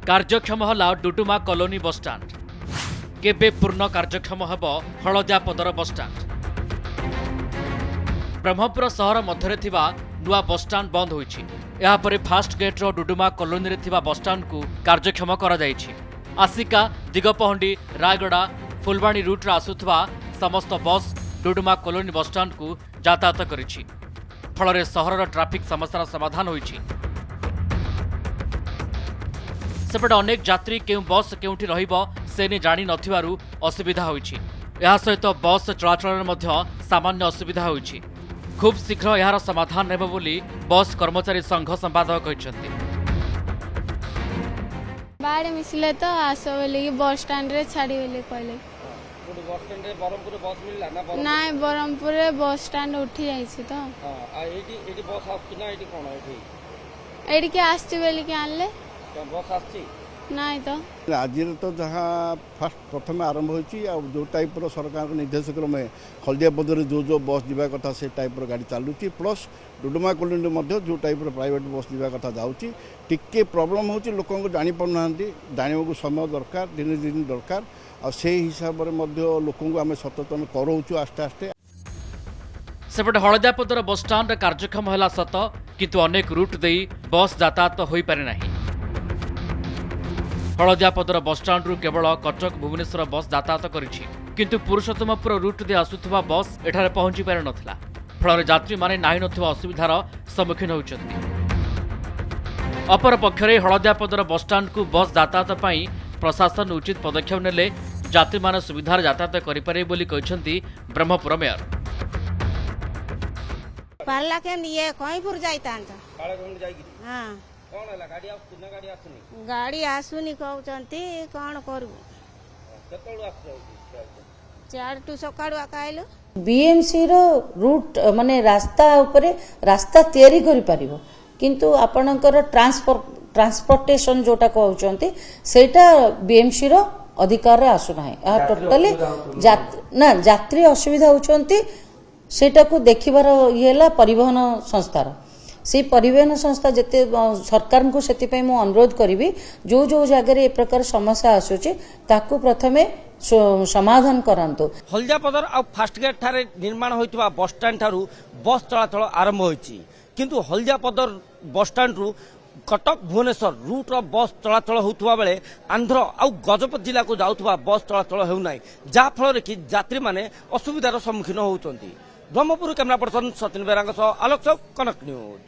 कार्यक्षम हला डुडुमा कॉलोनी बस स्टाण्ड केबे पूर्ण कार्यक्षम हेब हलदियापदर बस स्टाण्ड। ब्रह्मपुर सहर मध्य थिबा नुआ बस स्टाण्ड बंद होईछि। एहा परे फास्ट गेट रो डुडुमा कॉलोनी रे थिबा बस स्टाण्ड को कार्यक्षम करा जाईछि। आसिका दिगपहंडी रायगड़ा फुलबाणी रूट रे आसुथबा समस्त बस डुडुमा कॉलोनी बस स्टाण्ड को यातायात करिछि। फल सहर ट्राफिक समस्या समाधान होईछि। सेपटे अनेक यात्री केउ बस केउठी रहिबो से ने जानि नथिबारु असुविधा होईछि। एहा सहित बस चलाचल मध्य सामान्य असुविधा होईछि। खूब शीघ्र यार समाधान हेबो बोली बस कर्मचारी संघ संपादक कहिसथि। बाढ़ मिसले तो आसो बोली बस स्टैंड रे छाड़ी बोली कहले। बस स्टैंड रे बरमपुर बस मिलला ना बरमपुर नाय बरमपुर रे बस स्टैंड उठी जाईछि तो हां आ एडी बस आछि ना एडी कोन एडी एडी के आछि बोली के आनले बस आछि नाय तो आज तो जहाँ फास्ट प्रथम आरंभ होती जो टाइप सरकार निर्देश क्रमे हल्दिया बदर जो बस जावा कथा से टाइप गाड़ी चलुची प्लस डुडुमा कॉलोनी जो टाइप प्राइवेट बस जावा कथा जाऊँगी टिके प्रॉब्लम हो लोक जानी पाना जाना को समय दरकार दिन दिन दरकार आ से हिसाब से लोक आम सचेतन कराऊँ आस्ते आस्ते। सेपटे हलदियापदर बस स्टाण्ड कार्यक्षम है सत किंतु अनेक रूट दे बस यातायात हो पारे नहीं। हलदियापदर बस स्टाण्ड रु केवल कटक भुवनेश्वर बस यातायात करिछि किंतु पुरुषोत्तमपुर रूट दे आसुथबा बस एठारे पहुंची पारे नथिला। फल यात्री माने नाही नथिबा असुविधार सम्मुखीन होउछन्ति। अपर पक्षरे हलदियापदर बस स्टाण्ड को बस यातायात पई प्रशासन उचित पदक्षेप नेले यात्री माने सुविधार यातायात करिपारे बोली कहिसन्ति ब्रह्मपुर मेयर। पाला के लिए कहीं पुर जाइता काळे कोन जाई कि हां कोन हला गाड़ी आसु ना गाड़ी आसुनी गाड़ी आसुनी कहउचंती कोन करू केतळु आसु 4 टू सकाळु आकाइलो बीएमसी रो रूट माने रास्ता ऊपर रास्ता तैयारी करि परिबो किंतु आपणकर ट्रांसपोर्टेशन जोटा कहउचंती सेटा बीएमसी रो अधिकार रे आसु नाही। आ टोटली यात्री असुविधा होचंती सेटा को देखिबार येला परिवहन संस्थार से परिवहन संस्था जिते सरकार को से अनुरोध करी जो जो जगह ए प्रकार समस्या आसूची ताकू प्रथमे समाधान करंतु। हलदियापदर आ फास्ट गेट ठारे निर्माण होइतबा बस स्टैंड ठारू बस चलाचल आरंभ होइछि किंतु हलदियापदर बस स्टैंड रु कटक भुवनेश्वर रूट रो बस चलाचल होउतबा बेले आंध्र आ गजपति जिला को जाउतबा बस चलाचल हेउ नै जा फल कि यात्री माने असुविधार सम्मुखीन होउचंती। ब्रह्मपुर कैमरा पर्सन सचिन बेरांग आलोक चौक कनक न्यूज।